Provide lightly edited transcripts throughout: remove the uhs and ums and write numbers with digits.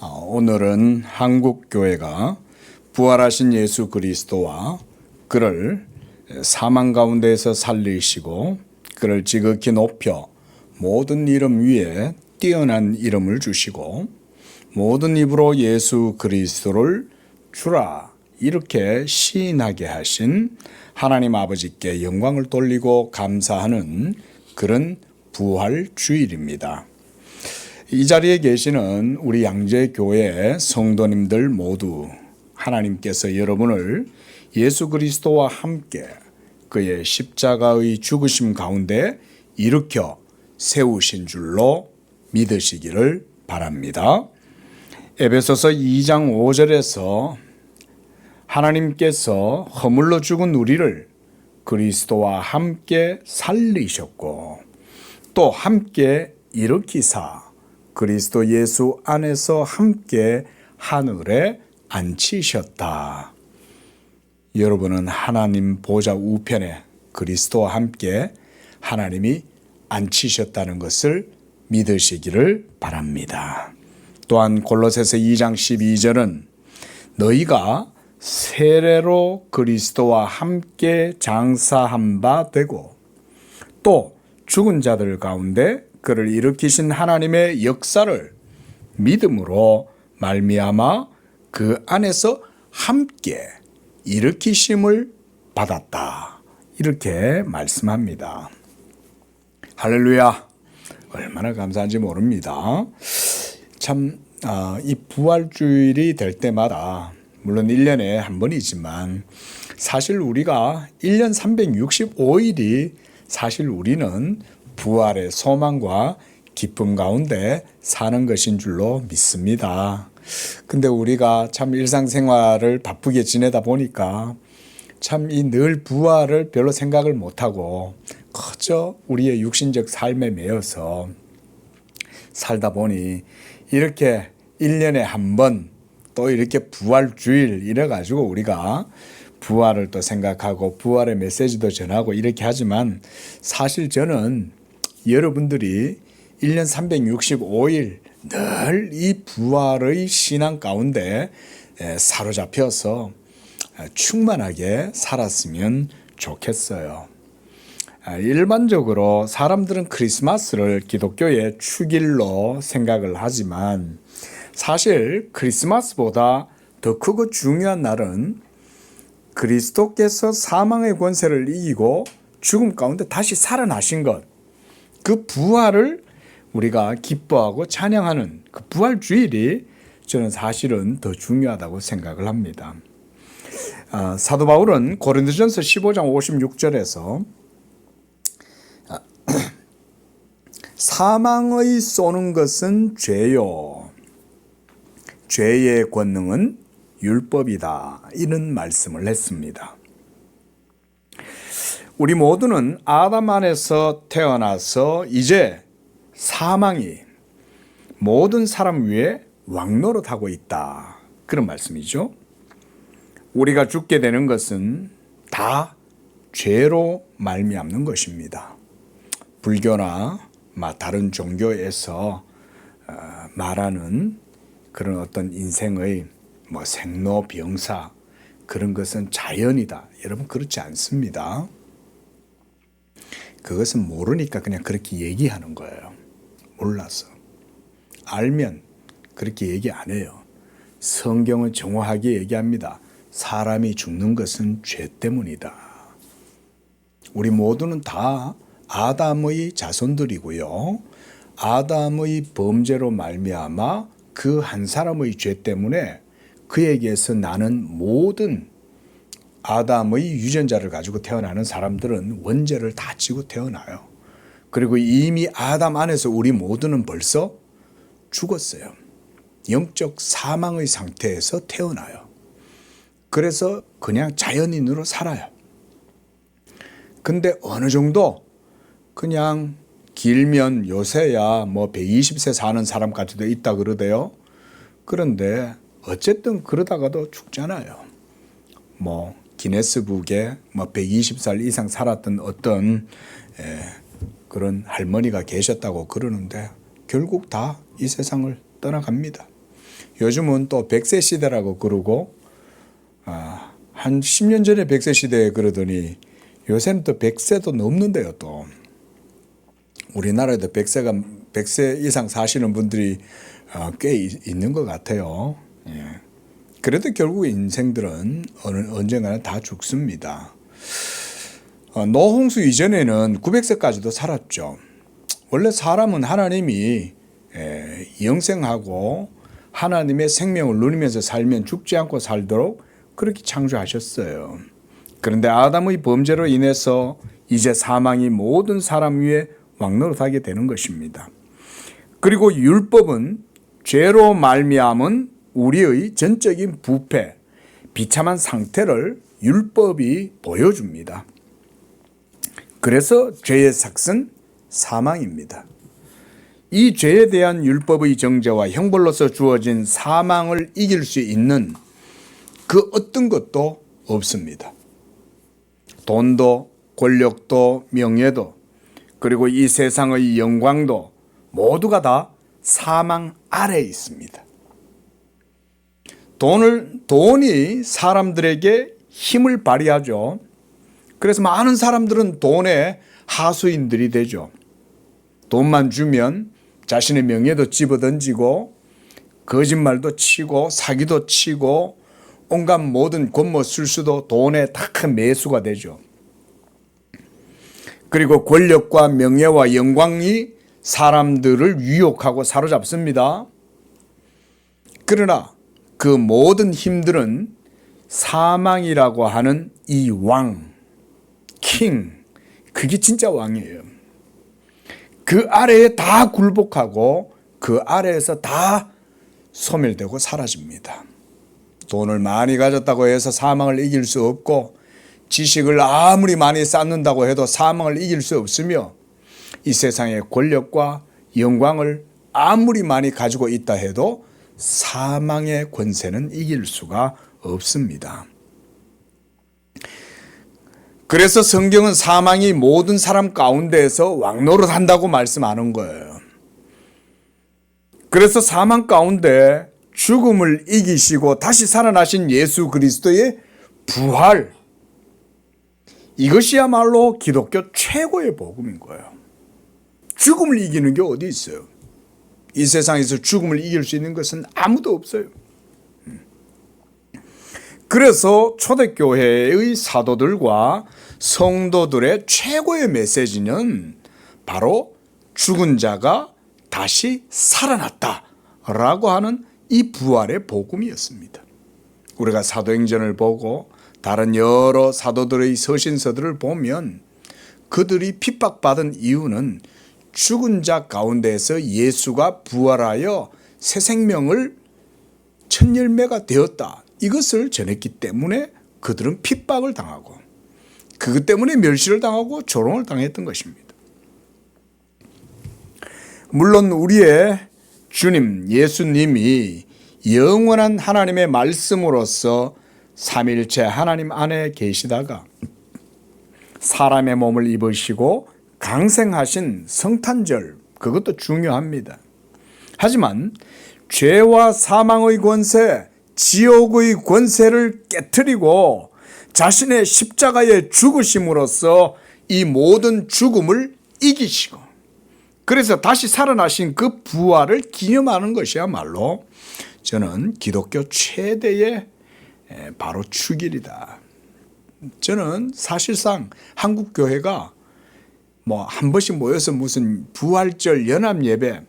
오늘은 한국교회가 부활하신 예수 그리스도와 그를 사망 가운데에서 살리시고 그를 지극히 높여 모든 이름 위에 뛰어난 이름을 주시고 모든 입으로 예수 그리스도를 주라 이렇게 시인하게 하신 하나님 아버지께 영광을 돌리고 감사하는 그런 부활 주일입니다. 이 자리에 계시는 우리 양재교회 성도님들 모두 하나님께서 여러분을 예수 그리스도와 함께 그의 십자가의 죽으심 가운데 일으켜 세우신 줄로 믿으시기를 바랍니다. 에베소서 2장 5절에서 하나님께서 허물로 죽은 우리를 그리스도와 함께 살리셨고 또 함께 일으키사 그리스도 예수 안에서 함께 하늘에 앉히셨다. 여러분은 하나님 보좌 우편에 그리스도와 함께 하나님이 앉히셨다는 것을 믿으시기를 바랍니다. 또한 골로새서 2장 12절은 너희가 세례로 그리스도와 함께 장사한 바 되고 또 죽은 자들 가운데 그를 일으키신 하나님의 역사를 믿음으로 말미암아 그 안에서 함께 일으키심을 받았다. 이렇게 말씀합니다. 할렐루야. 얼마나 감사한지 모릅니다. 참 이 부활주일이 될 때마다 물론 1년에 한 번이지만 사실 우리가 1년 365일이 사실 우리는 부활의 소망과 기쁨 가운데 사는 것인 줄로 믿습니다. 근데 우리가 참 일상생활을 바쁘게 지내다 보니까 참 이 늘 부활을 별로 생각을 못하고 그저 우리의 육신적 삶에 매여서 살다 보니 이렇게 1년에 한 번 또 이렇게 부활주일 이래가지고 우리가 부활을 또 생각하고 부활의 메시지도 전하고 이렇게 하지만 사실 저는 여러분들이 1년 365일 늘 이 부활의 신앙 가운데 사로잡혀서 충만하게 살았으면 좋겠어요. 일반적으로 사람들은 크리스마스를 기독교의 축일로 생각을 하지만 사실 크리스마스보다 더 크고 중요한 날은 그리스도께서 사망의 권세를 이기고 죽음 가운데 다시 살아나신 것, 그 부활을 우리가 기뻐하고 찬양하는 그 부활주일이 저는 사실은 더 중요하다고 생각을 합니다. 사도 바울은 고린도전서 15장 56절에서 사망의 쏘는 것은 죄요 죄의 권능은 율법이다 이런 말씀을 했습니다. 우리 모두는 아담 안에서 태어나서 이제 사망이 모든 사람 위에 왕노릇하고 있다. 그런 말씀이죠. 우리가 죽게 되는 것은 다 죄로 말미암는 것입니다. 불교나 다른 종교에서 말하는 그런 어떤 인생의 생로병사 그런 것은 자연이다. 여러분 그렇지 않습니다. 그것은 모르니까 그냥 그렇게 얘기하는 거예요. 몰라서. 알면 그렇게 얘기 안 해요. 성경은 정확하게 얘기합니다. 사람이 죽는 것은 죄 때문이다. 우리 모두는 다 아담의 자손들이고요. 아담의 범죄로 말미암아 그 한 사람의 죄 때문에 그에게서 나는 모든 아담의 유전자를 가지고 태어나는 사람들은 원죄를 다 지고 태어나요. 그리고 이미 아담 안에서 우리 모두는 벌써 죽었어요. 영적 사망의 상태에서 태어나요. 그래서 그냥 자연인으로 살아요. 근데 어느 정도 그냥 길면 요새야 120세 사는 사람까지도 있다 그러대요. 그런데 어쨌든 그러다가도 죽잖아요. 기네스북에 120살 이상 살았던 어떤 그런 할머니가 계셨다고 그러는데 결국 다 이 세상을 떠나갑니다. 요즘은 또 100세 시대라고 그러고, 한 10년 전에 100세 시대에 그러더니 요새는 또 100세도 넘는데요, 또. 우리나라에도 100세 이상 사시는 분들이 꽤 있는 것 같아요. 예. 그래도 결국 인생들은 언젠가는 다 죽습니다. 노홍수 이전에는 900세까지도 살았죠. 원래 사람은 하나님이 영생하고 하나님의 생명을 누리면서 살면 죽지 않고 살도록 그렇게 창조하셨어요. 그런데 아담의 범죄로 인해서 이제 사망이 모든 사람 위에 왕노릇하게 되는 것입니다. 그리고 율법은 죄로 말미암은 우리의 전적인 부패, 비참한 상태를 율법이 보여줍니다. 그래서 죄의 삭은 사망입니다. 이 죄에 대한 율법의 정죄와 형벌로서 주어진 사망을 이길 수 있는 그 어떤 것도 없습니다. 돈도, 권력도, 명예도, 그리고 이 세상의 영광도 모두가 다 사망 아래에 있습니다. 돈이 사람들에게 힘을 발휘하죠. 그래서 많은 사람들은 돈의 하수인들이 되죠. 돈만 주면 자신의 명예도 집어던지고 거짓말도 치고 사기도 치고 온갖 모든 권모술수도 돈에 다 매수가 되죠. 그리고 권력과 명예와 영광이 사람들을 유혹하고 사로잡습니다. 그러나 그 모든 힘들은 사망이라고 하는 이 왕, 킹, 그게 진짜 왕이에요. 그 아래에 다 굴복하고 그 아래에서 다 소멸되고 사라집니다. 돈을 많이 가졌다고 해서 사망을 이길 수 없고, 지식을 아무리 많이 쌓는다고 해도 사망을 이길 수 없으며, 이 세상의 권력과 영광을 아무리 많이 가지고 있다 해도 사망의 권세는 이길 수가 없습니다. 그래서 성경은 사망이 모든 사람 가운데에서 왕노릇한다고 말씀하는 거예요. 그래서 사망 가운데 죽음을 이기시고 다시 살아나신 예수 그리스도의 부활, 이것이야말로 기독교 최고의 복음인 거예요. 죽음을 이기는 게 어디 있어요? 이 세상에서 죽음을 이길 수 있는 것은 아무도 없어요. 그래서 초대교회의 사도들과 성도들의 최고의 메시지는 바로 죽은 자가 다시 살아났다라고 하는 이 부활의 복음이었습니다. 우리가 사도행전을 보고 다른 여러 사도들의 서신서들을 보면 그들이 핍박받은 이유는 죽은 자 가운데에서 예수가 부활하여 새 생명을 첫 열매가 되었다, 이것을 전했기 때문에 그들은 핍박을 당하고 그것 때문에 멸시를 당하고 조롱을 당했던 것입니다. 물론 우리의 주님 예수님이 영원한 하나님의 말씀으로서 삼일체 하나님 안에 계시다가 사람의 몸을 입으시고 강생하신 성탄절, 그것도 중요합니다. 하지만 죄와 사망의 권세, 지옥의 권세를 깨트리고 자신의 십자가의 죽으심으로써 이 모든 죽음을 이기시고 그래서 다시 살아나신 그 부활을 기념하는 것이야말로 저는 기독교 최대의 바로 축일이다. 저는 사실상 한국 교회가 한 번씩 모여서 무슨 부활절 연합 예배,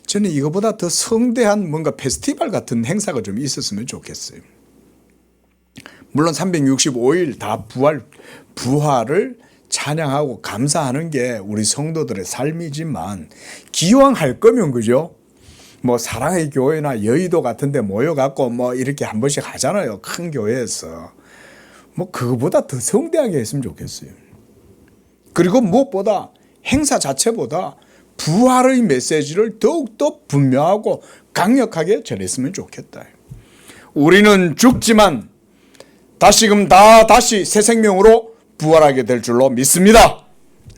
저는 이거보다 더 성대한 뭔가 페스티벌 같은 행사가 좀 있었으면 좋겠어요. 물론 365일 다 부활을 찬양하고 감사하는 게 우리 성도들의 삶이지만, 기왕 할 거면 그죠? 사랑의 교회나 여의도 같은 데 모여갖고 이렇게 한 번씩 하잖아요. 큰 교회에서. 그거보다 더 성대하게 했으면 좋겠어요. 그리고 무엇보다 행사 자체보다 부활의 메시지를 더욱더 분명하고 강력하게 전했으면 좋겠다. 우리는 죽지만 다시금 다시 새 생명으로 부활하게 될 줄로 믿습니다.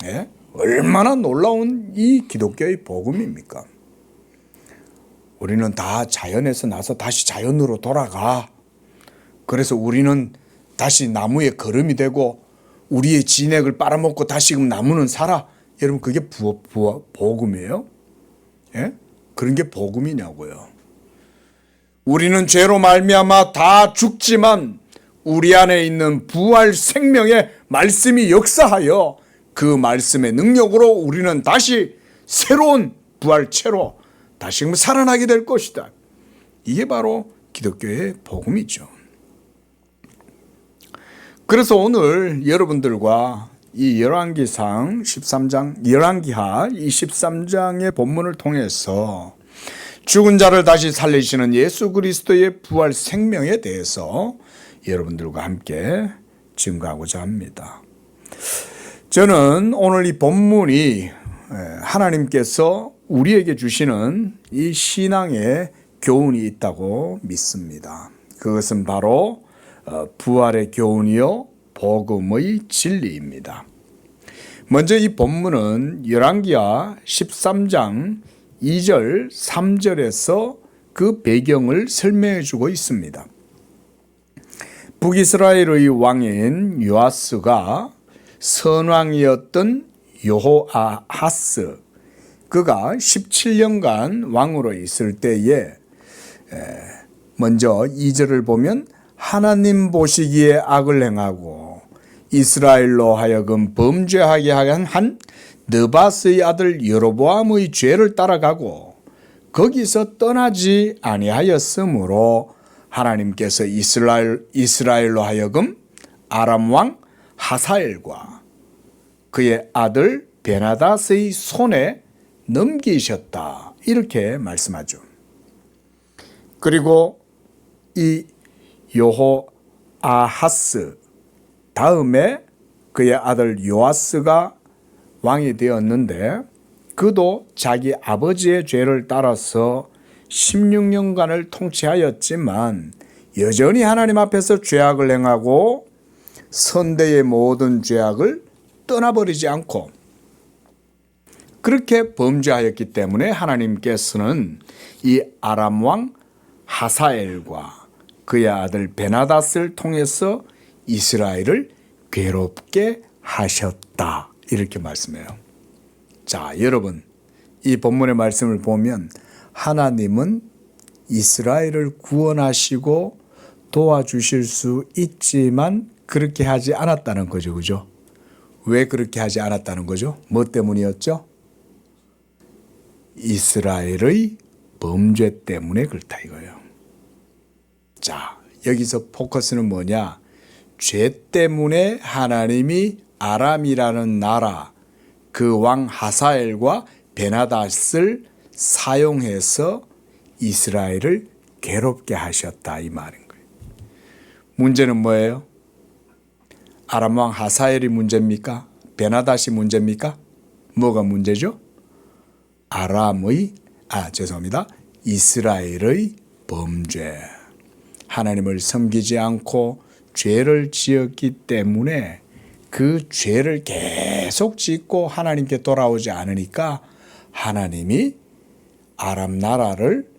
네? 얼마나 놀라운 이 기독교의 복음입니까? 우리는 다 자연에서 나서 다시 자연으로 돌아가. 그래서 우리는 다시 나무의 거름이 되고 우리의 진액을 빨아먹고 다시금 나무는 살아. 여러분 그게 복음이에요? 예? 그런 게 복음이냐고요. 우리는 죄로 말미암아 다 죽지만 우리 안에 있는 부활 생명의 말씀이 역사하여 그 말씀의 능력으로 우리는 다시 새로운 부활체로 다시금 살아나게 될 것이다. 이게 바로 기독교의 복음이죠. 그래서 오늘 여러분들과 이 열왕기상 13장, 열왕기하 이 13장의 본문을 통해서 죽은 자를 다시 살리시는 예수 그리스도의 부활 생명에 대해서 여러분들과 함께 증거하고자 합니다. 저는 오늘 이 본문이 하나님께서 우리에게 주시는 이 신앙의 교훈이 있다고 믿습니다. 그것은 바로 부활의 교훈이요 복음의 진리입니다. 먼저 이 본문은 열왕기하 13장 2절 3절에서 그 배경을 설명해 주고 있습니다. 북이스라엘의 왕인 요아스가 선왕이었던 여호아하스, 그가 17년간 왕으로 있을 때에 먼저 2절을 보면 하나님 보시기에 악을 행하고 이스라엘로 하여금 범죄하게 한 느밧의 아들 여로보암의 죄를 따라가고 거기서 떠나지 아니하였으므로 하나님께서 이스라엘로 하여금 아람 왕 하사엘과 그의 아들 베나닷의 손에 넘기셨다. 이렇게 말씀하죠. 그리고 이 여호아하스 다음에 그의 아들 요아스가 왕이 되었는데 그도 자기 아버지의 죄를 따라서 16년간을 통치하였지만 여전히 하나님 앞에서 죄악을 행하고 선대의 모든 죄악을 떠나버리지 않고 그렇게 범죄하였기 때문에 하나님께서는 이 아람 왕 하사엘과 그의 아들 베나닷을 통해서 이스라엘을 괴롭게 하셨다. 이렇게 말씀해요. 자, 여러분, 이 본문의 말씀을 보면 하나님은 이스라엘을 구원하시고 도와주실 수 있지만 그렇게 하지 않았다는 거죠. 그죠? 왜 그렇게 하지 않았다는 거죠? 뭐 때문이었죠? 이스라엘의 범죄 때문에 그렇다 이거예요. 자, 여기서 포커스는 뭐냐? 죄 때문에 하나님이 아람이라는 나라 그 왕 하사엘과 베나닷을 사용해서 이스라엘을 괴롭게 하셨다 이 말인 거예요. 문제는 뭐예요? 아람 왕 하사엘이 문제입니까? 베나닷이 문제입니까? 뭐가 문제죠? 이스라엘의 범죄. 하나님을 섬기지 않고 죄를 지었기 때문에 그 죄를 계속 짓고 하나님께 돌아오지 않으니까 하나님이 아람 나라를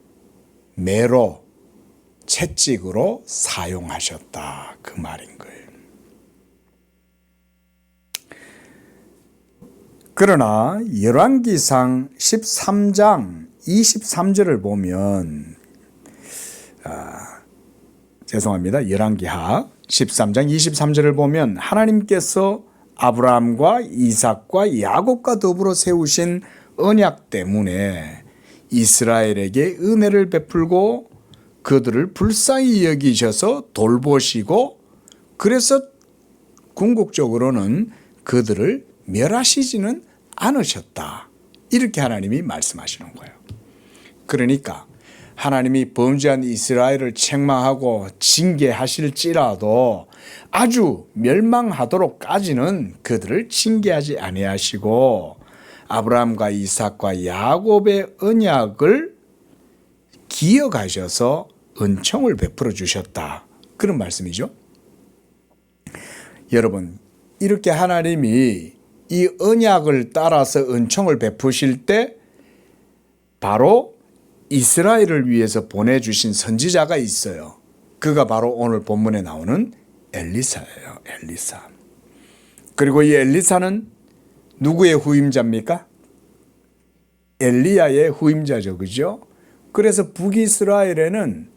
매로 채찍으로 사용하셨다 그 말인 거예요. 그러나 열왕기상 13장 23절을 보면 열왕기하 13장 23절을 보면 하나님께서 아브라함과 이삭과 야곱과 더불어 세우신 언약 때문에 이스라엘에게 은혜를 베풀고 그들을 불쌍히 여기셔서 돌보시고 그래서 궁극적으로는 그들을 멸하시지는 않으셨다. 이렇게 하나님이 말씀하시는 거예요. 그러니까 하나님이 범죄한 이스라엘을 책망하고 징계하실지라도 아주 멸망하도록까지는 그들을 징계하지 아니하시고 아브라함과 이삭과 야곱의 언약을 기억하셔서 은총을 베풀어 주셨다. 그런 말씀이죠. 여러분, 이렇게 하나님이 이 언약을 따라서 은총을 베푸실 때 바로 이스라엘을 위해서 보내주신 선지자가 있어요. 그가 바로 오늘 본문에 나오는 엘리사예요. 엘리사. 그리고 이 엘리사는 누구의 후임자입니까? 엘리야의 후임자죠. 그죠? 그래서 북이스라엘에는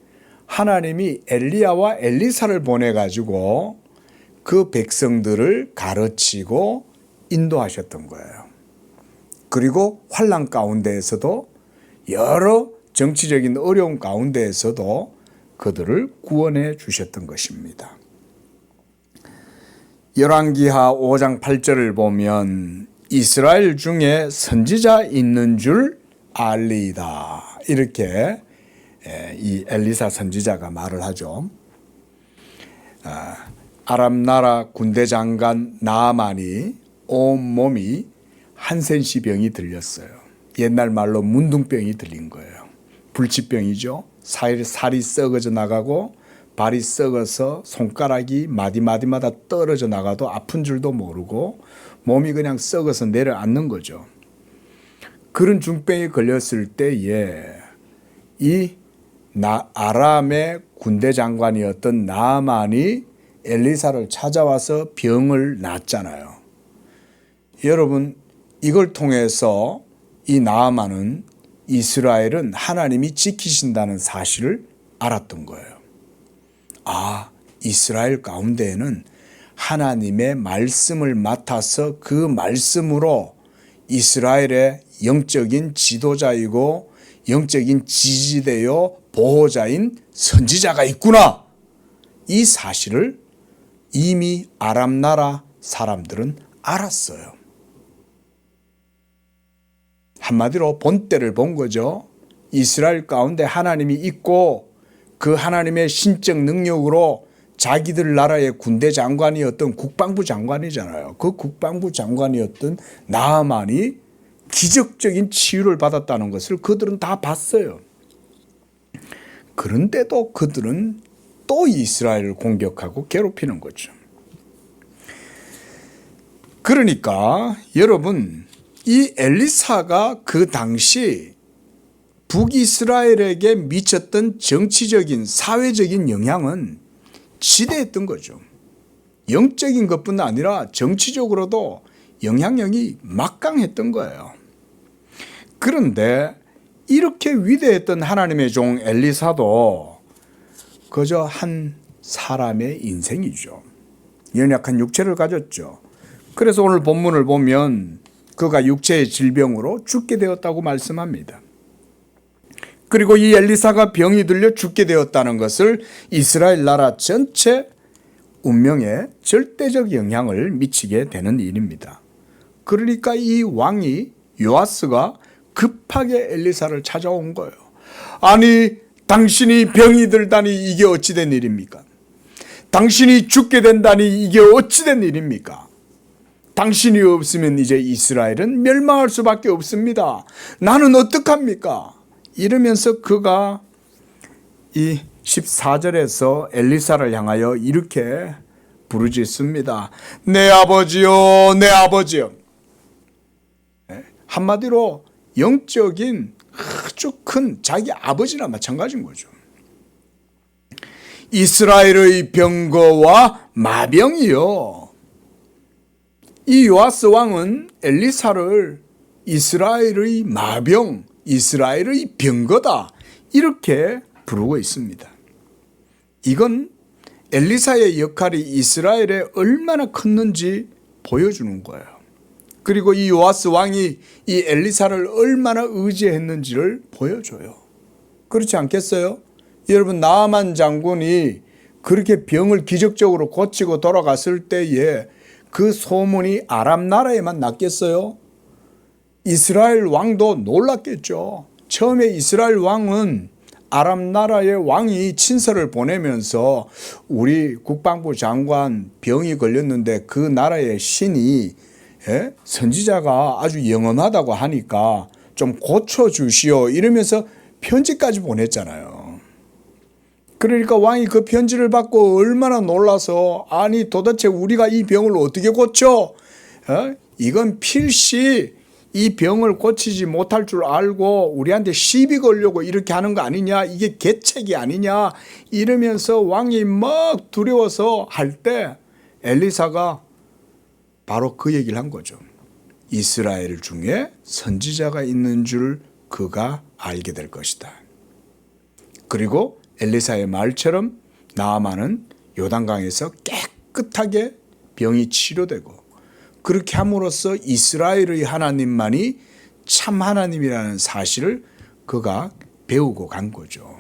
하나님이 엘리야와 엘리사를 보내가지고 그 백성들을 가르치고 인도하셨던 거예요. 그리고 환난 가운데에서도 여러 정치적인 어려움 가운데에서도 그들을 구원해 주셨던 것입니다. 열왕기하 5장 8절을 보면 이스라엘 중에 선지자 있는 줄 알리이다. 이렇게 이 엘리사 선지자가 말을 하죠. 아람 나라 군대 장관 나아만이 온몸이 한센시 병이 들렸어요. 옛날 말로 문둥병이 들린 거예요. 불치병이죠. 살이 썩어져 나가고 발이 썩어서 손가락이 마디마디마다 떨어져 나가도 아픈 줄도 모르고 몸이 그냥 썩어서 내려앉는 거죠. 그런 중병에 걸렸을 때에 이 아람의 군대 장관이었던 나아만이 엘리사를 찾아와서 병을 낫잖아요. 여러분, 이걸 통해서 이 나아만은 이스라엘은 하나님이 지키신다는 사실을 알았던 거예요. 아, 이스라엘 가운데에는 하나님의 말씀을 맡아서 그 말씀으로 이스라엘의 영적인 지도자이고 영적인 지지대요 보호자인 선지자가 있구나. 이 사실을 이미 아람 나라 사람들은 알았어요. 한마디로 본때를 본 거죠. 이스라엘 가운데 하나님이 있고 그 하나님의 신적 능력으로 자기들 나라의 군대 장관이었던 국방부 장관이잖아요. 그 국방부 장관이었던 나아만이 기적적인 치유를 받았다는 것을 그들은 다 봤어요. 그런데도 그들은 또 이스라엘을 공격하고 괴롭히는 거죠. 그러니까 여러분, 이 엘리사가 그 당시 북이스라엘에게 미쳤던 정치적인 사회적인 영향은 지대했던 거죠. 영적인 것뿐 아니라 정치적으로도 영향력이 막강했던 거예요. 그런데 이렇게 위대했던 하나님의 종 엘리사도 그저 한 사람의 인생이죠. 연약한 육체를 가졌죠. 그래서 오늘 본문을 보면 그가 육체의 질병으로 죽게 되었다고 말씀합니다. 그리고 이 엘리사가 병이 들려 죽게 되었다는 것을 이스라엘 나라 전체 운명에 절대적 영향을 미치게 되는 일입니다. 그러니까 이 왕이 요아스가 급하게 엘리사를 찾아온 거예요. 아니, 당신이 병이 들다니 이게 어찌된 일입니까? 당신이 죽게 된다니 이게 어찌된 일입니까? 당신이 없으면 이제 이스라엘은 멸망할 수밖에 없습니다. 나는 어떡합니까? 이러면서 그가 이 14절에서 엘리사를 향하여 이렇게 부르짖습니다. 내 아버지요, 내 아버지요. 한마디로 영적인 아주 큰 자기 아버지나 마찬가지인 거죠. 이스라엘의 병거와 마병이요. 이 요아스 왕은 엘리사를 이스라엘의 마병, 이스라엘의 병거다, 이렇게 부르고 있습니다. 이건 엘리사의 역할이 이스라엘에 얼마나 컸는지 보여주는 거예요. 그리고 이 요아스 왕이 이 엘리사를 얼마나 의지했는지를 보여줘요. 그렇지 않겠어요? 여러분, 나아만 장군이 그렇게 병을 기적적으로 고치고 돌아갔을 때에 그 소문이 아람 나라에만 났겠어요? 이스라엘 왕도 놀랐겠죠. 처음에 이스라엘 왕은 아람 나라의 왕이 친서를 보내면서 우리 국방부 장관 병이 걸렸는데 그 나라의 신이 선지자가 아주 영험하다고 하니까 좀 고쳐주시오 이러면서 편지까지 보냈잖아요. 그러니까 왕이 그 편지를 받고 얼마나 놀라서 아니 도대체 우리가 이 병을 어떻게 고쳐? 이건 필시 이 병을 고치지 못할 줄 알고 우리한테 시비 걸려고 이렇게 하는 거 아니냐, 이게 계책이 아니냐 이러면서 왕이 막 두려워서 할 때 엘리사가 바로 그 얘기를 한 거죠. 이스라엘 중에 선지자가 있는 줄 그가 알게 될 것이다. 그리고 엘리사의 말처럼 나아만은 요단강에서 깨끗하게 병이 치료되고, 그렇게 함으로써 이스라엘의 하나님만이 참 하나님이라는 사실을 그가 배우고 간 거죠.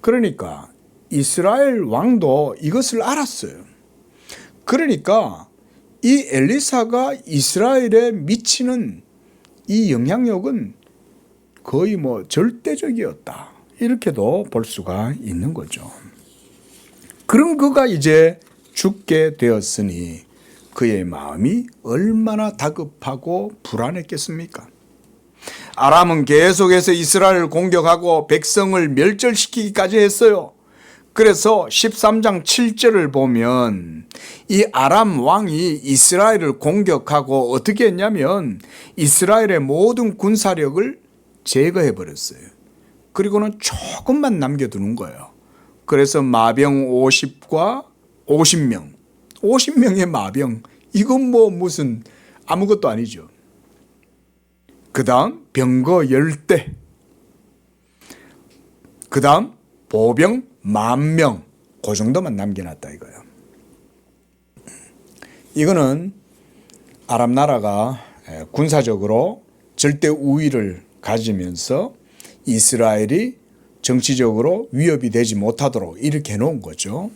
그러니까 이스라엘 왕도 이것을 알았어요. 그러니까 이 엘리사가 이스라엘에 미치는 이 영향력은 거의 절대적이었다, 이렇게도 볼 수가 있는 거죠. 그런 그가 이제 죽게 되었으니 그의 마음이 얼마나 다급하고 불안했겠습니까? 아람은 계속해서 이스라엘을 공격하고 백성을 멸절시키기까지 했어요. 그래서 13장 7절을 보면 이 아람 왕이 이스라엘을 공격하고 어떻게 했냐면 이스라엘의 모든 군사력을 제거해 버렸어요. 그리고는 조금만 남겨두는 거예요. 그래서 마병 50과 50명의 마병, 이건 무슨 아무것도 아니죠. 그 다음 병거 10대, 그 다음 보병 10,000명, 그 정도만 남겨놨다 이거예요. 이거는 아람 나라가 군사적으로 절대 우위를 가지면서 이스라엘이 정치적으로 위협이 되지 못하도록 이렇게 해놓은 거죠.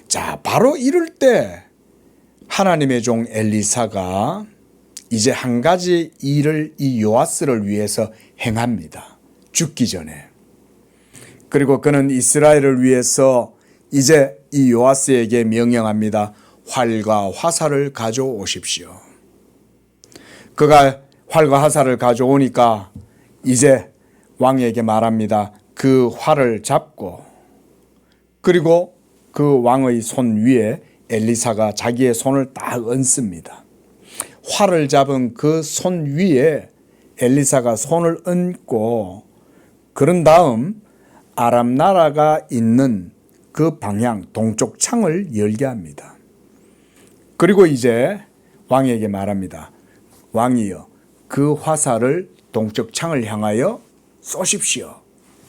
자, 바로 이럴 때 하나님의 종 엘리사가 이제 한 가지 일을 이 요아스를 위해서 행합니다. 죽기 전에. 그리고 그는 이스라엘을 위해서 이제 이 요아스에게 명령합니다. 활과 화살을 가져오십시오. 그가 활과 화살을 가져오니까 이제 왕에게 말합니다. 그 활을 잡고, 그리고 그 왕의 손 위에 엘리사가 자기의 손을 딱 얹습니다. 활을 잡은 그 손 위에 엘리사가 손을 얹고, 그런 다음 아람 나라가 있는 그 방향 동쪽 창을 열게 합니다. 그리고 이제 왕에게 말합니다. 왕이여, 그 화살을 동쪽 창을 향하여 쏘십시오.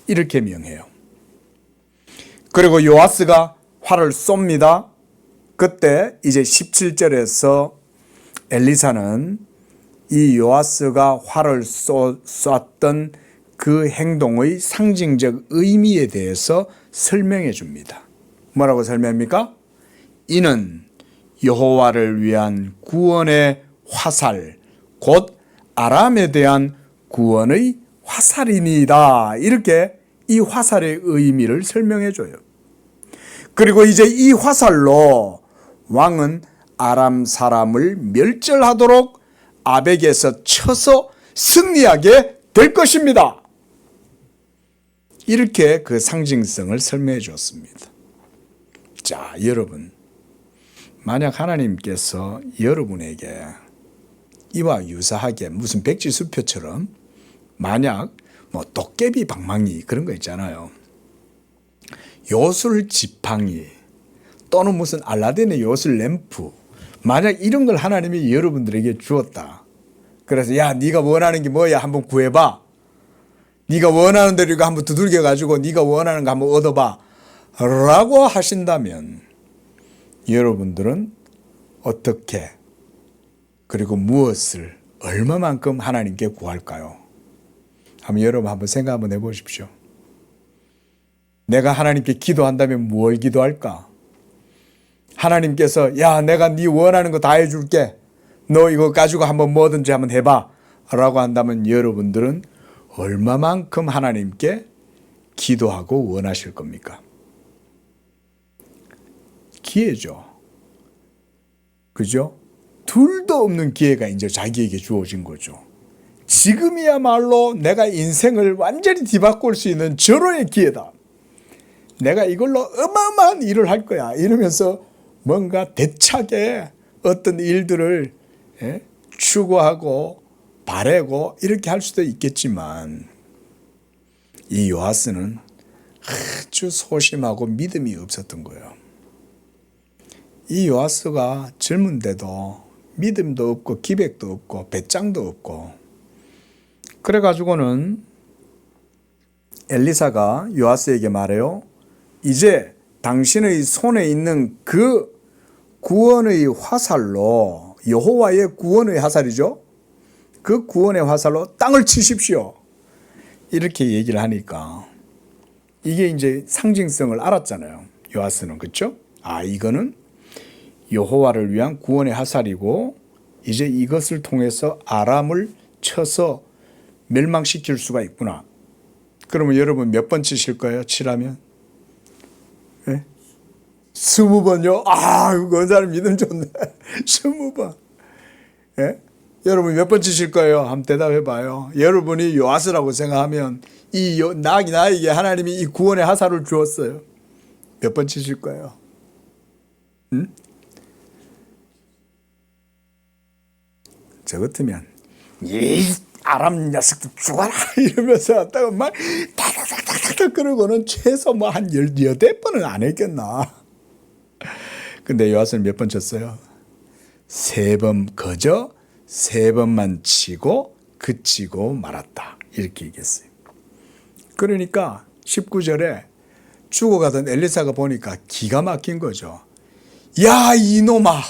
이렇게 명해요. 그리고 요아스가 활을 쏩니다. 그때 이제 17절에서 엘리사는 이 요아스가 활을 쐈던 그 행동의 상징적 의미에 대해서 설명해 줍니다. 뭐라고 설명합니까? 이는 여호와를 위한 구원의 화살, 곧 아람에 대한 구원의 화살이니이다. 이렇게 이 화살의 의미를 설명해 줘요. 그리고 이제 이 화살로 왕은 아람 사람을 멸절하도록 아벡에서 쳐서 승리하게 될 것입니다. 이렇게 그 상징성을 설명해 줬습니다. 자, 여러분, 만약 하나님께서 여러분에게 이와 유사하게 무슨 백지수표처럼 만약 도깨비 방망이 그런 거 있잖아요. 요술 지팡이 또는 무슨 알라딘의 요술 램프, 만약 이런 걸 하나님이 여러분들에게 주었다. 그래서 야, 네가 원하는 게 뭐야? 한번 구해봐. 네가 원하는 대로 이거 한번 두들겨 가지고 네가 원하는 거 한번 얻어봐 라고 하신다면 여러분들은 어떻게, 그리고 무엇을 얼마만큼 하나님께 구할까요? 여러분 한번 생각 한번 해보십시오. 내가 하나님께 기도한다면 무엇을 기도할까? 하나님께서 야, 내가 네 원하는 거 다 해줄게, 너 이거 가지고 한번 뭐든지 한번 해봐 라고 한다면 여러분들은 얼마만큼 하나님께 기도하고 원하실 겁니까? 기회죠. 그죠? 둘도 없는 기회가 이제 자기에게 주어진 거죠. 지금이야말로 내가 인생을 완전히 뒤바꿀 수 있는 절호의 기회다. 내가 이걸로 어마어마한 일을 할 거야. 이러면서 뭔가 대차게 어떤 일들을 추구하고 바래고 이렇게 할 수도 있겠지만 이 요아스는 아주 소심하고 믿음이 없었던 거예요. 이 요아스가 젊은데도 믿음도 없고 기백도 없고 배짱도 없고 그래가지고는 엘리사가 요아스에게 말해요. 이제 당신의 손에 있는 그 구원의 화살로 여호와의 구원의 화살이죠. 그 구원의 화살로 땅을 치십시오. 이렇게 얘기를 하니까 이게 이제 상징성을 알았잖아요. 요아스는 그렇죠? 아 이거는 여호와를 위한 구원의 화살이고 이제 이것을 통해서 아람을 쳐서 멸망시킬 수가 있구나. 그러면 여러분 몇 번 치실 거예요? 치라면? 네? 20번요? 아, 그 사람 믿음 좋네. 20번. 예? 여러분 몇 번 치실 거예요? 한번 대답해 봐요. 여러분이 요아스라고 생각하면 나에게 하나님이 이 구원의 화살을 주었어요. 몇 번 치실 거예요? 응? 저 같으면 이 아람 녀석들 죽어라 이러면서 왔다가 막 탁탁탁탁탁 그러고는 최소 뭐 한 18번은 안 했겠나. 근데 요아스는 몇 번 쳤어요? 3번 거저 3번만 치고 그치고 말았다. 이렇게 얘기했어요. 그러니까 19절에 죽어가던 엘리사가 보니까 기가 막힌 거죠. 야 이놈아,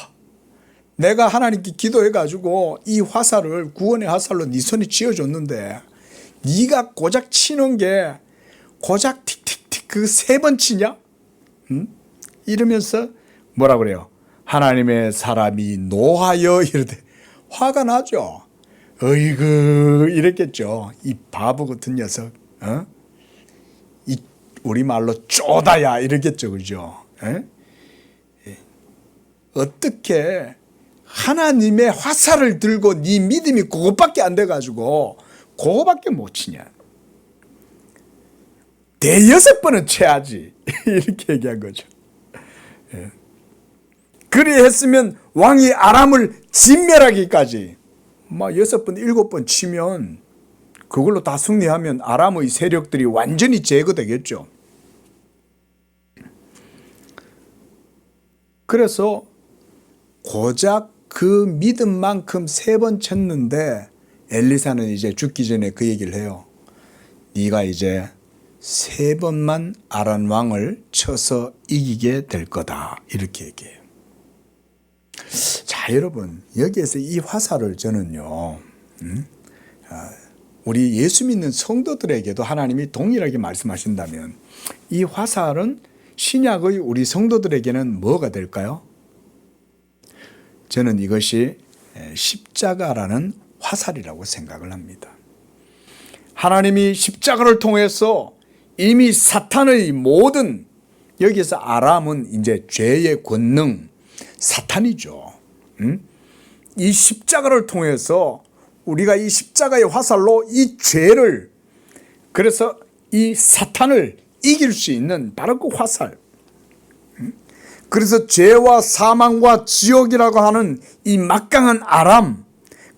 내가 하나님께 기도해가지고 이 화살을 구원의 화살로 네 손에 쥐어줬는데 네가 고작 치는 게 고작 틱틱틱 그 3번 치냐? 응? 이러면서 뭐라 그래요? 하나님의 사람이 노하여 이러대. 화가 나죠. 어이구 이랬겠죠. 이 바보 같은 녀석. 어? 이 우리말로 쪼다야 이랬겠죠. 그죠? 에? 어떻게 하나님의 화살을 들고 네 믿음이 그것밖에 안 돼가지고 그거밖에 못 치냐. 6번은 쳐야지. 이렇게 얘기한 거죠. 예. 그리했으면 왕이 아람을 진멸하기까지 막 6번, 7번 치면 그걸로 다 승리하면 아람의 세력들이 완전히 제거되겠죠. 그래서 고작 그 믿음만큼 3번 쳤는데 엘리사는 이제 죽기 전에 그 얘기를 해요. 네가 이제 3번만 아람 왕을 쳐서 이기게 될 거다. 이렇게 얘기해요. 자, 여러분 여기에서 이 화살을 저는요 우리 예수 믿는 성도들에게도 하나님이 동일하게 말씀하신다면 이 화살은 신약의 우리 성도들에게는 뭐가 될까요? 저는 이것이 십자가라는 화살이라고 생각을 합니다. 하나님이 십자가를 통해서 이미 사탄의 모든, 여기서 아람은 이제 죄의 권능, 사탄이죠. 이 십자가를 통해서 우리가 이 십자가의 화살로 이 죄를, 그래서 이 사탄을 이길 수 있는 바로 그 화살. 그래서 죄와 사망과 지옥이라고 하는 이 막강한 아람,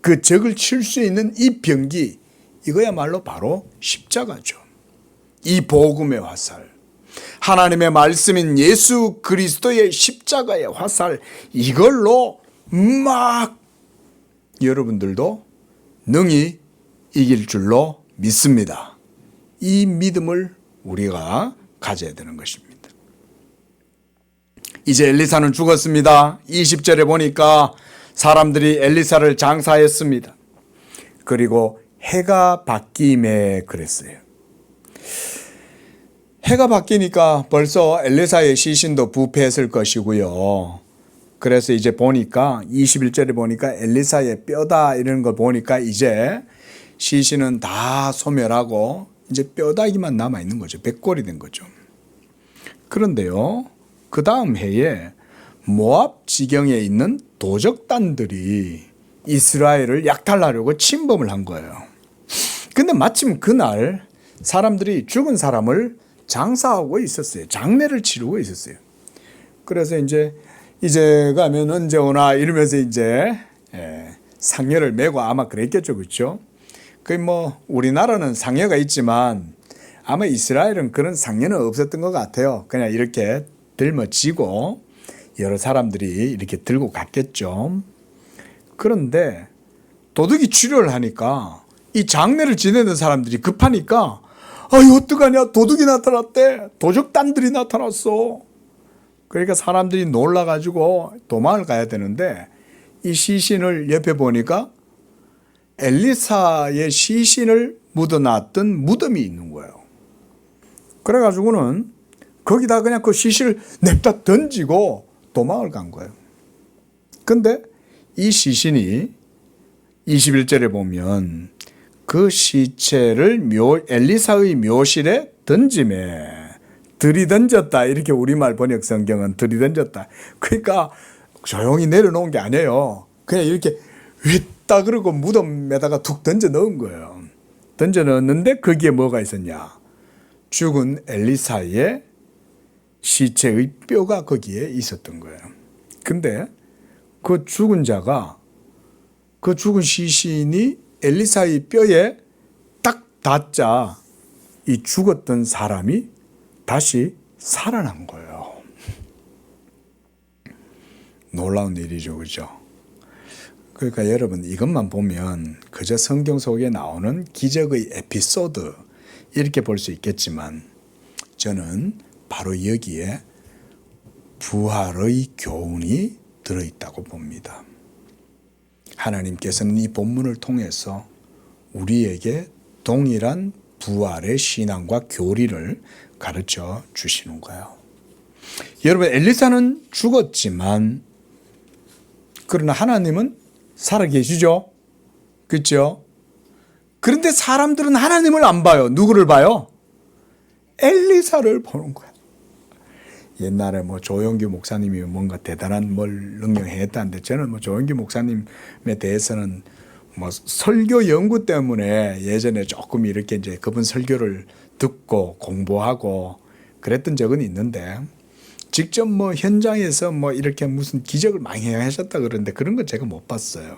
그 적을 칠 수 있는 이 병기, 이거야말로 바로 십자가죠. 이 복음의 화살, 하나님의 말씀인 예수 그리스도의 십자가의 화살, 이걸로 막 여러분들도 능히 이길 줄로 믿습니다. 이 믿음을 우리가 가져야 되는 것입니다. 이제 엘리사는 죽었습니다. 20절에 보니까 사람들이 엘리사를 장사했습니다. 그리고 해가 바뀜에 그랬어요. 해가 바뀌니까 벌써 엘리사의 시신도 부패했을 것이고요. 그래서 이제 보니까 21절에 보니까 엘리사의 뼈다 이런 걸 보니까 이제 시신은 다 소멸하고 이제 뼈다귀만 남아 있는 거죠. 백골이 된 거죠. 그런데요, 그 다음 해에 모압 지경에 있는 도적단들이 이스라엘을 약탈하려고 침범을 한 거예요. 근데 마침 그날 사람들이 죽은 사람을 장사하고 있었어요. 장례를 치르고 있었어요. 그래서 이제 가면 언제 오나 이러면서 이제 상여를 메고 아마 그랬겠죠. 그렇죠? 우리나라는 상여가 있지만 아마 이스라엘은 그런 상여는 없었던 것 같아요. 그냥 이렇게 들머지고 여러 사람들이 이렇게 들고 갔겠죠. 그런데 도둑이 출혈을 하니까 이 장례를 지내는 사람들이 급하니까 어떡하냐, 도둑이 나타났대. 도적단들이 나타났어. 그러니까 사람들이 놀라가지고 도망을 가야 되는데 이 시신을 옆에 보니까 엘리사의 시신을 묻어놨던 무덤이 있는 거예요. 그래가지고는 거기다 그냥 그 시신을 냅다 던지고 도망을 간 거예요. 근데 이 시신이 21절에 보면 그 시체를 엘리사의 묘실에 던짐에 들이던졌다. 이렇게 우리말 번역 성경은 들이던졌다. 그러니까 조용히 내려놓은 게 아니에요. 그냥 이렇게 윗다 그러고 무덤에다가 툭 던져 넣은 거예요. 던져 넣었는데 거기에 뭐가 있었냐. 죽은 엘리사의 시체의 뼈가 거기에 있었던 거예요. 근데 그 죽은 자가 그 죽은 시신이 엘리사의 뼈에 딱 닿자 이 죽었던 사람이 다시 살아난 거예요. 놀라운 일이죠. 그죠? 그러니까 여러분 이것만 보면 그저 성경 속에 나오는 기적의 에피소드 이렇게 볼 수 있겠지만 저는 바로 여기에 부활의 교훈이 들어있다고 봅니다. 하나님께서는 이 본문을 통해서 우리에게 동일한 부활의 신앙과 교리를 가르쳐 주시는 거예요. 여러분 엘리사는 죽었지만 그러나 하나님은 살아계시죠? 그렇죠? 그런데 사람들은 하나님을 안 봐요. 누구를 봐요? 엘리사를 보는 거야. 옛날에 조용규 목사님이 뭔가 대단한 능력을 했다는데 저는 조용규 목사님에 대해서는 설교 연구 때문에 예전에 조금 이렇게 이제 그분 설교를 듣고 공부하고 그랬던 적은 있는데 직접 현장에서 이렇게 무슨 기적을 많이 하셨다 그러는데 그런 건 제가 못 봤어요.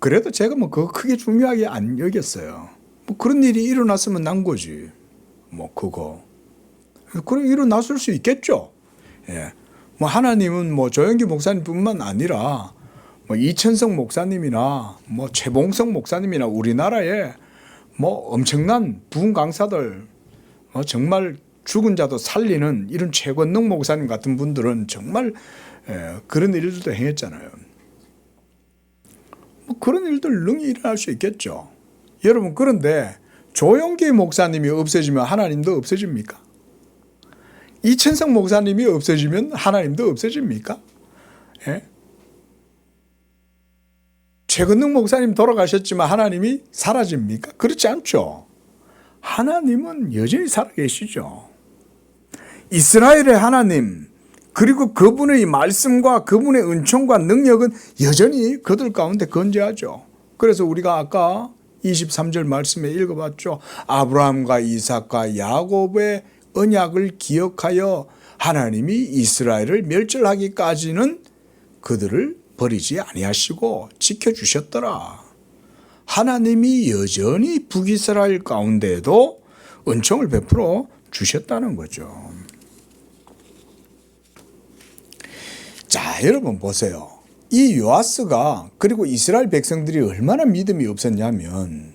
그래도 제가 그거 크게 중요하게 안 여겼어요. 그런 일이 일어났으면 난 거지. 그거. 그럼 일어났을 수 있겠죠. 예. 하나님은 조영기 목사님뿐만 아니라 이천성 목사님이나 최봉성 목사님이나 우리나라에 엄청난 부흥 강사들 정말 죽은 자도 살리는 이런 최건능 목사님 같은 분들은 정말 그런 일들도 행했잖아요. 그런 일들 능히 일어날 수 있겠죠. 여러분 그런데 조영기 목사님이 없어지면 하나님도 없어집니까? 이천성 목사님이 없어지면 하나님도 없어집니까? 예? 최건능 목사님 돌아가셨지만 하나님이 사라집니까? 그렇지 않죠. 하나님은 여전히 살아계시죠. 이스라엘의 하나님 그리고 그분의 말씀과 그분의 은총과 능력은 여전히 그들 가운데 건재하죠. 그래서 우리가 아까 23절 말씀에 읽어봤죠. 아브라함과 이삭과 야곱의 언약을 기억하여 하나님이 이스라엘을 멸절하기까지는 그들을 버리지 아니하시고 지켜주셨더라. 하나님이 여전히 북이스라엘 가운데에도 은총을 베풀어 주셨다는 거죠. 자, 여러분 보세요. 이 요아스가 그리고 이스라엘 백성들이 얼마나 믿음이 없었냐면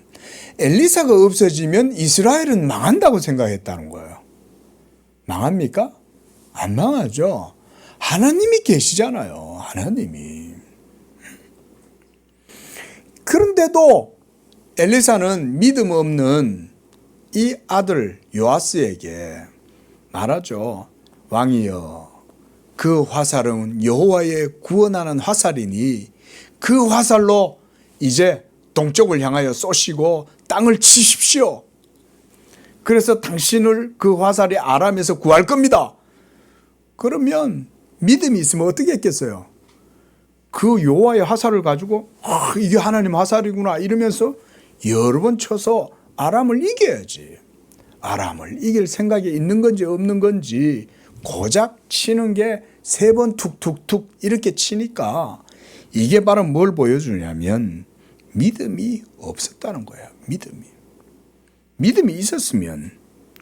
엘리사가 없어지면 이스라엘은 망한다고 생각했다는 거예요. 망합니까? 안 망하죠. 하나님이 계시잖아요. 하나님이. 그런데도 엘리사는 믿음 없는 이 아들 요아스에게 말하죠. 왕이여, 그 화살은 여호와의 구원하는 화살이니 그 화살로 이제 동쪽을 향하여 쏘시고 땅을 치십시오. 그래서 당신을 그 화살이 아람에서 구할 겁니다. 그러면 믿음이 있으면 어떻게 했겠어요? 그 여호와의 화살을 가지고 이게 하나님 화살이구나 이러면서 여러 번 쳐서 아람을 이겨야지. 아람을 이길 생각이 있는 건지 없는 건지 고작 치는 게 3번 툭툭툭 이렇게 치니까 이게 바로 뭘 보여주냐면 믿음이 없었다는 거예요. 믿음이 있었으면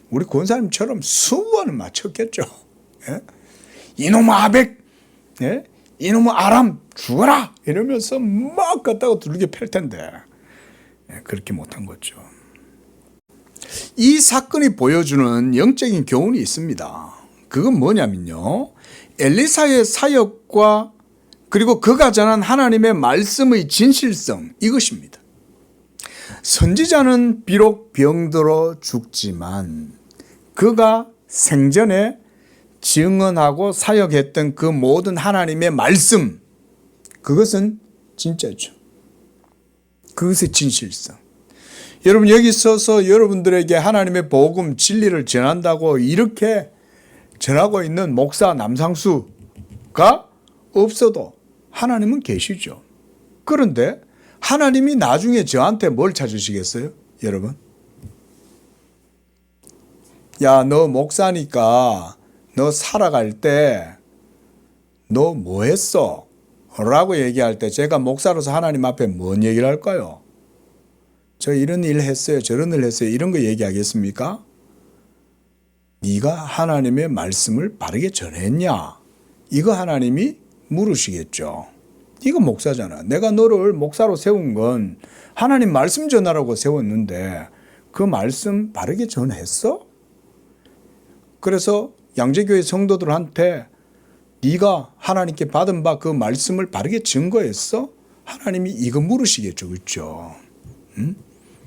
우리 권사님처럼 수원을 맞췄겠죠. 예? 이놈의 아벡, 예? 이놈의 아람 죽어라 이러면서 막 갖다가 두들겨 팰 텐데 예, 그렇게 못한 거죠. 이 사건이 보여주는 영적인 교훈이 있습니다. 그건 뭐냐면요, 엘리사의 사역과 그리고 그가 전한 하나님의 말씀의 진실성, 이것입니다. 선지자는 비록 병들어 죽지만 그가 생전에 증언하고 사역했던 그 모든 하나님의 말씀, 그것은 진짜죠. 그것의 진실성. 여러분, 여기 서서 여러분들에게 하나님의 복음, 진리를 전한다고 이렇게 전하고 있는 목사 남상수가 없어도 하나님은 계시죠. 그런데 하나님이 나중에 저한테 뭘 찾으시겠어요? 여러분, 야, 너 목사니까 너 살아갈 때 너 뭐 했어? 라고 얘기할 때 제가 목사로서 하나님 앞에 뭔 얘기를 할까요? 저 이런 일 했어요, 저런 일 했어요, 이런 거 얘기하겠습니까? 네가 하나님의 말씀을 바르게 전했냐? 이거 하나님이 물으시겠죠. 이거 목사잖아. 내가 너를 목사로 세운 건 하나님 말씀 전하라고 세웠는데 그 말씀 바르게 전했어? 그래서 양재교회 성도들한테 네가 하나님께 받은 바 그 말씀을 바르게 증거했어? 하나님이 이거 물으시겠죠. 그렇죠? 응?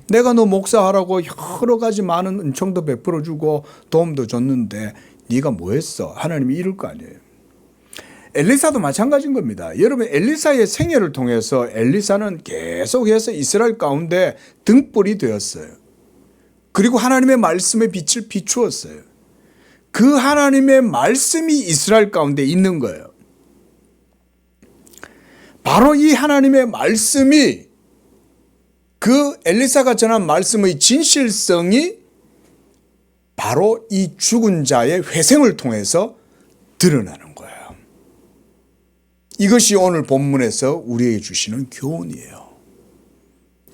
내가 너 목사하라고 여러 가지 많은 은총도 베풀어주고 도움도 줬는데 네가 뭐 했어? 하나님이 이럴 거 아니에요. 엘리사도 마찬가지인 겁니다. 여러분, 엘리사의 생애를 통해서 엘리사는 계속해서 이스라엘 가운데 등불이 되었어요. 그리고 하나님의 말씀의 빛을 비추었어요. 그 하나님의 말씀이 이스라엘 가운데 있는 거예요. 바로 이 하나님의 말씀이, 그 엘리사가 전한 말씀의 진실성이 바로 이 죽은 자의 회생을 통해서 드러나는 거예요. 이것이 오늘 본문에서 우리에게 주시는 교훈이에요.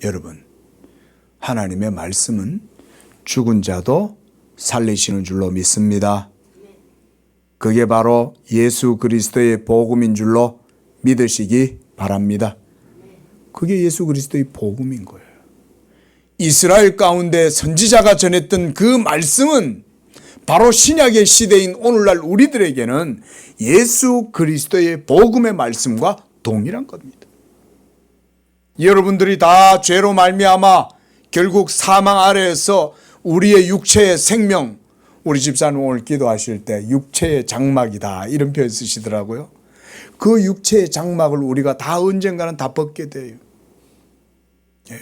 여러분, 하나님의 말씀은 죽은 자도 살리시는 줄로 믿습니다. 그게 바로 예수 그리스도의 복음인 줄로 믿으시기 바랍니다. 그게 예수 그리스도의 복음인 거예요. 이스라엘 가운데 선지자가 전했던 그 말씀은 바로 신약의 시대인 오늘날 우리들에게는 예수 그리스도의 복음의 말씀과 동일한 겁니다. 여러분들이 다 죄로 말미암아 결국 사망 아래에서 우리의 육체의 생명, 우리 집사님 오늘 기도하실 때 육체의 장막이다 이런 표현 쓰시더라고요. 그 육체의 장막을 우리가 다 언젠가는 다 벗게 돼요. 예.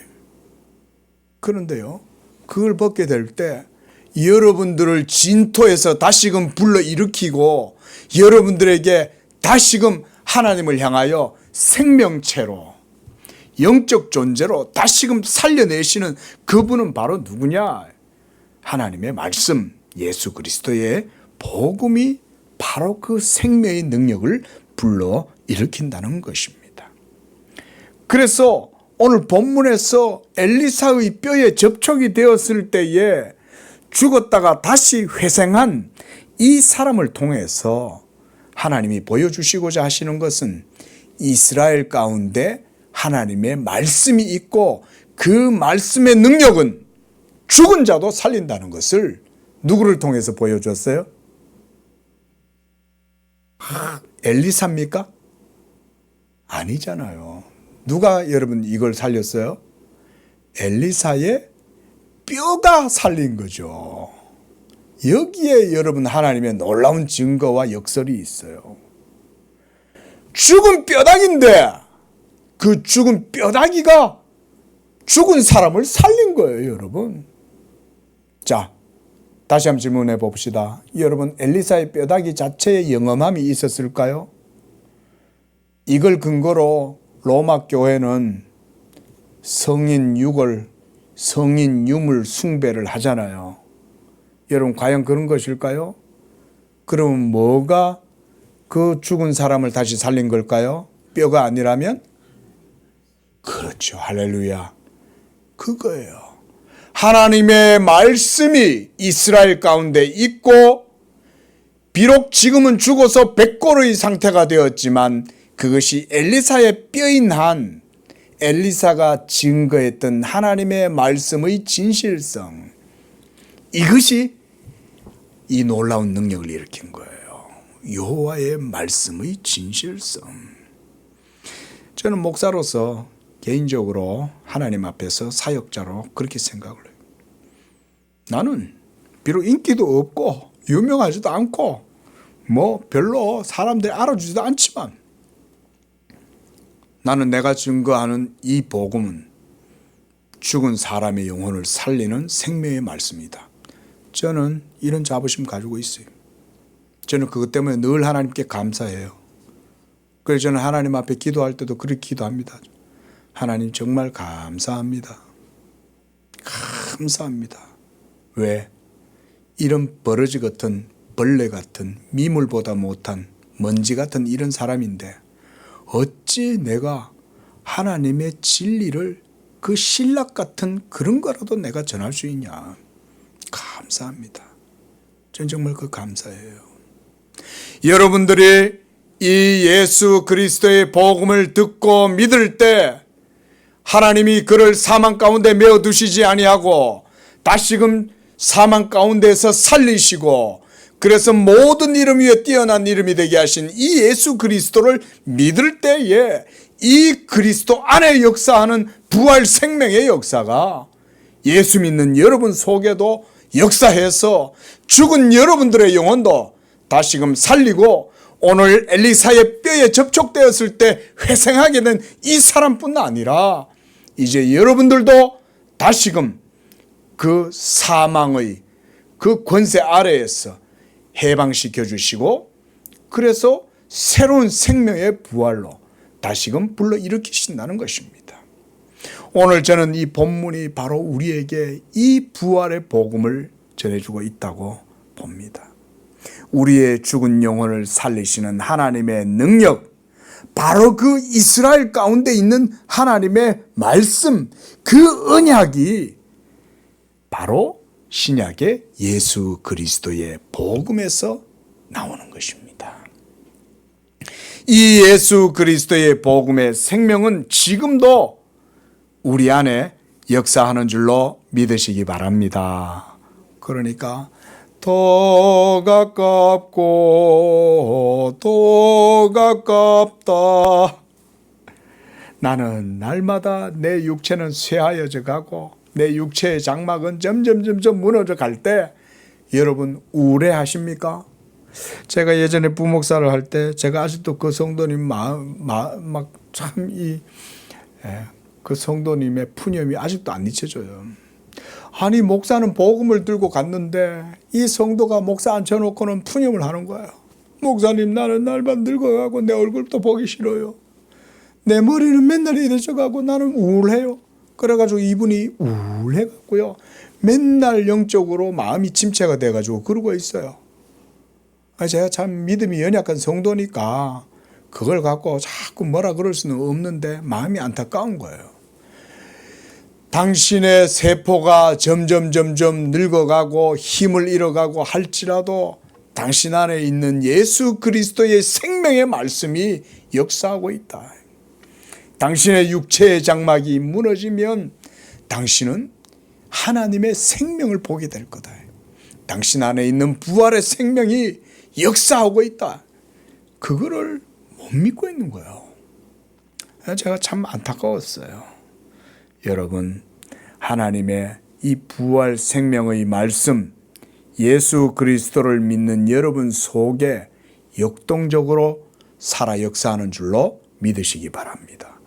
그런데요, 그걸 벗게 될 때 여러분들을 진토에서 다시금 불러일으키고 여러분들에게 다시금 하나님을 향하여 생명체로, 영적 존재로 다시금 살려내시는 그분은 바로 누구냐? 하나님의 말씀, 예수 그리스도의 복음이 바로 그 생명의 능력을 불러일으킨다는 것입니다. 그래서 오늘 본문에서 엘리사의 뼈에 접촉이 되었을 때에 죽었다가 다시 회생한 이 사람을 통해서 하나님이 보여주시고자 하시는 것은 이스라엘 가운데 하나님의 말씀이 있고 그 말씀의 능력은 죽은 자도 살린다는 것을 누구를 통해서 보여줬어요? 엘리사입니까? 아니잖아요. 누가 여러분 이걸 살렸어요? 엘리사의 뼈가 살린 거죠. 여기에 여러분 하나님의 놀라운 증거와 역설이 있어요. 죽은 뼈다귀인데 그 죽은 뼈다귀가 죽은 사람을 살린 거예요, 여러분. 자, 다시 한번 질문해 봅시다. 여러분, 엘리사의 뼈다귀 자체에 영험함이 있었을까요? 이걸 근거로 로마 교회는 성인 유물 숭배를 하잖아요. 여러분, 과연 그런 것일까요? 그러면 뭐가 그 죽은 사람을 다시 살린 걸까요? 뼈가 아니라면? 그렇죠. 할렐루야. 그거예요. 하나님의 말씀이 이스라엘 가운데 있고 비록 지금은 죽어서 백골의 상태가 되었지만 그것이 엘리사의 뼈인 한 엘리사가 증거했던 하나님의 말씀의 진실성, 이것이 이 놀라운 능력을 일으킨 거예요. 여호와의 말씀의 진실성. 저는 목사로서 개인적으로 하나님 앞에서 사역자로 그렇게 생각을 해요. 나는 비록 인기도 없고 유명하지도 않고 뭐 별로 사람들이 알아주지도 않지만 나는 내가 증거하는 이 복음은 죽은 사람의 영혼을 살리는 생명의 말씀이다. 저는 이런 자부심 가지고 있어요. 저는 그것 때문에 늘 하나님께 감사해요. 그래서 저는 하나님 앞에 기도할 때도 그렇게 기도합니다. 하나님 정말 감사합니다. 감사합니다. 왜? 이런 버러지 같은 벌레 같은 미물보다 못한 먼지 같은 이런 사람인데 어찌 내가 하나님의 진리를 그 신락 같은 그런 거라도 내가 전할 수 있냐. 감사합니다. 전 정말 그 감사해요. 여러분들이 이 예수 그리스도의 복음을 듣고 믿을 때 하나님이 그를 사망 가운데 메어 두시지 아니하고 다시금 사망 가운데서 살리시고 그래서 모든 이름 위에 뛰어난 이름이 되게 하신 이 예수 그리스도를 믿을 때에 이 그리스도 안에 역사하는 부활 생명의 역사가 예수 믿는 여러분 속에도 역사해서 죽은 여러분들의 영혼도 다시금 살리고 오늘 엘리사의 뼈에 접촉되었을 때 회생하게 된 이 사람뿐 아니라 이제 여러분들도 다시금 그 사망의 그 권세 아래에서 해방시켜 주시고 그래서 새로운 생명의 부활로 다시금 불러일으키신다는 것입니다. 오늘 저는 이 본문이 바로 우리에게 이 부활의 복음을 전해주고 있다고 봅니다. 우리의 죽은 영혼을 살리시는 하나님의 능력, 바로 그 이스라엘 가운데 있는 하나님의 말씀, 그 언약이 바로 신약의 예수 그리스도의 복음에서 나오는 것입니다. 이 예수 그리스도의 복음의 생명은 지금도 우리 안에 역사하는 줄로 믿으시기 바랍니다. 그러니까 더 가깝고 더 가깝다. 나는 날마다 내 육체는 쇠하여져 가고 내 육체의 장막은 점점 무너져 갈 때 여러분 우울해하십니까? 제가 예전에 부목사를 할 때 제가 아직도 그 성도님 그 성도님의 푸념이 아직도 안 잊혀져요. 아니 목사는 복음을 들고 갔는데 이 성도가 목사 앉혀놓고는 푸념을 하는 거예요. 목사님 나는 날만 늙어가고 내 얼굴도 보기 싫어요. 내 머리는 맨날 이래져가고 나는 우울해요. 그래가지고 이분이 우울해갖고요. 맨날 영적으로 마음이 침체가 돼가지고 그러고 있어요. 제가 참 믿음이 연약한 성도니까 그걸 갖고 자꾸 뭐라 그럴 수는 없는데 마음이 안타까운 거예요. 당신의 세포가 점점 늙어가고 힘을 잃어가고 할지라도 당신 안에 있는 예수 그리스도의 생명의 말씀이 역사하고 있다. 당신의 육체의 장막이 무너지면 당신은 하나님의 생명을 보게 될 거다. 당신 안에 있는 부활의 생명이 역사하고 있다. 그거를 못 믿고 있는 거예요. 제가 참 안타까웠어요. 여러분, 하나님의 이 부활 생명의 말씀, 예수 그리스도를 믿는 여러분 속에 역동적으로 살아 역사하는 줄로 믿으시기 바랍니다.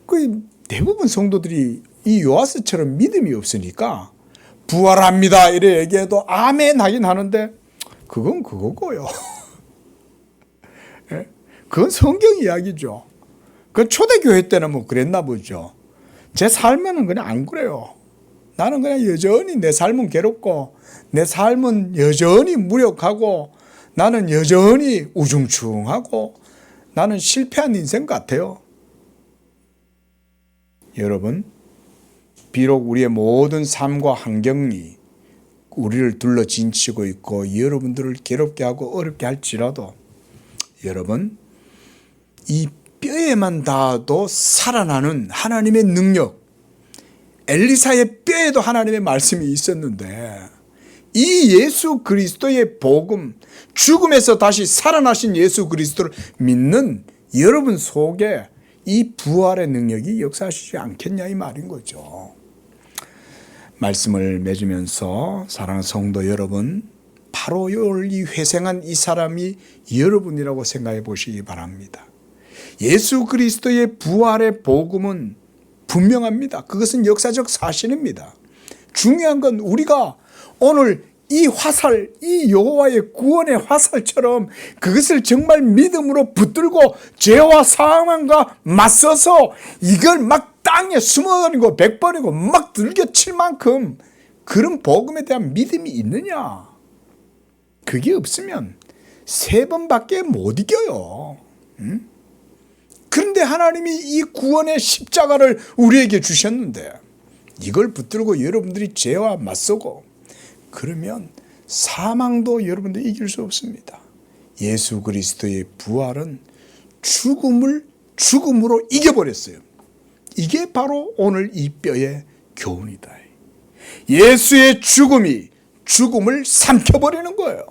그 대부분 성도들이 이 요하스처럼 믿음이 없으니까 부활합니다 이래 얘기해도 아멘 하긴 하는데 그건 그거고요. 그건 성경 이야기죠. 그 초대교회 때는 뭐 그랬나 보죠. 제 삶에는 그냥 안 그래요. 나는 그냥 여전히 내 삶은 괴롭고 내 삶은 여전히 무력하고 나는 여전히 우중충하고 나는 실패한 인생 같아요. 여러분, 비록 우리의 모든 삶과 환경이 우리를 둘러 진치고 있고 여러분들을 괴롭게 하고 어렵게 할지라도 여러분, 이 뼈에만 닿아도 살아나는 하나님의 능력, 엘리사의 뼈에도 하나님의 말씀이 있었는데 이 예수 그리스도의 복음, 죽음에서 다시 살아나신 예수 그리스도를 믿는 여러분 속에 이 부활의 능력이 역사하시지 않겠냐 이 말인 거죠. 말씀을 맺으면서 사랑하는 성도 여러분, 바로 이 회생한 이 사람이 여러분이라고 생각해 보시기 바랍니다. 예수 그리스도의 부활의 복음은 분명합니다. 그것은 역사적 사실입니다. 중요한 건 우리가 오늘 이 화살, 이 여호와의 구원의 화살처럼 그것을 정말 믿음으로 붙들고 죄와 사망과 맞서서 이걸 막 땅에 숨어버리고 백버리고 막 들겨칠 만큼 그런 복음에 대한 믿음이 있느냐? 그게 없으면 3번밖에 못 이겨요. 그런데 하나님이 이 구원의 십자가를 우리에게 주셨는데 이걸 붙들고 여러분들이 죄와 맞서고 그러면 사망도 여러분들이 이길 수 없습니다. 예수 그리스도의 부활은 죽음을 죽음으로 이겨버렸어요. 이게 바로 오늘 이 뼈의 교훈이다. 예수의 죽음이 죽음을 삼켜버리는 거예요.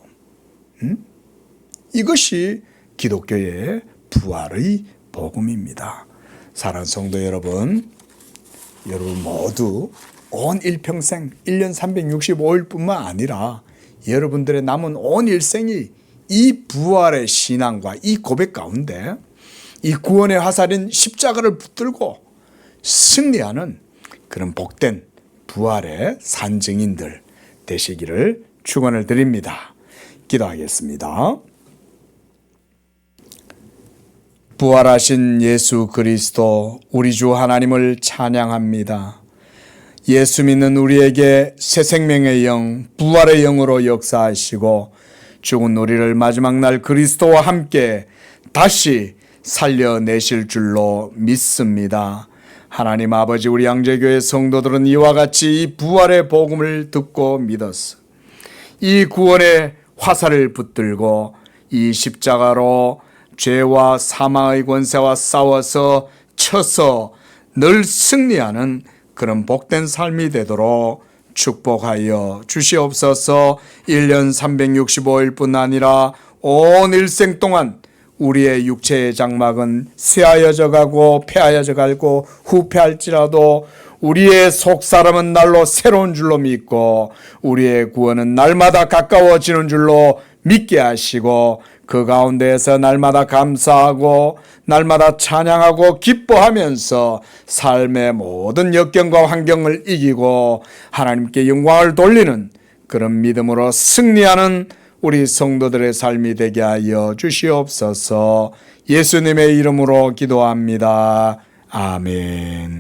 이것이 기독교의 부활의 복음입니다. 사랑하는 성도 여러분, 여러분 모두 온 일평생 1년 365일 뿐만 아니라 여러분들의 남은 온 일생이 이 부활의 신앙과 이 고백 가운데 이 구원의 화살인 십자가를 붙들고 승리하는 그런 복된 부활의 산증인들 되시기를 축원을 드립니다. 기도하겠습니다. 부활하신 예수 그리스도 우리 주 하나님을 찬양합니다. 예수 믿는 우리에게 새 생명의 영, 부활의 영으로 역사하시고 죽은 우리를 마지막 날 그리스도와 함께 다시 살려내실 줄로 믿습니다. 하나님 아버지, 우리 양재교회 성도들은 이와 같이 이 부활의 복음을 듣고 믿었어. 이 구원의 화살을 붙들고 이 십자가로 죄와 사망의 권세와 싸워서 쳐서 늘 승리하는 그런 복된 삶이 되도록 축복하여 주시옵소서. 1년 365일뿐 아니라 온 일생 동안 우리의 육체의 장막은 쇠하여져 가고 폐하여져 가고 후패할지라도 우리의 속사람은 날로 새로운 줄로 믿고 우리의 구원은 날마다 가까워지는 줄로 믿게 하시고 그 가운데에서 날마다 감사하고 날마다 찬양하고 기뻐하면서 삶의 모든 역경과 환경을 이기고 하나님께 영광을 돌리는 그런 믿음으로 승리하는 우리 성도들의 삶이 되게 하여 주시옵소서. 예수님의 이름으로 기도합니다. 아멘.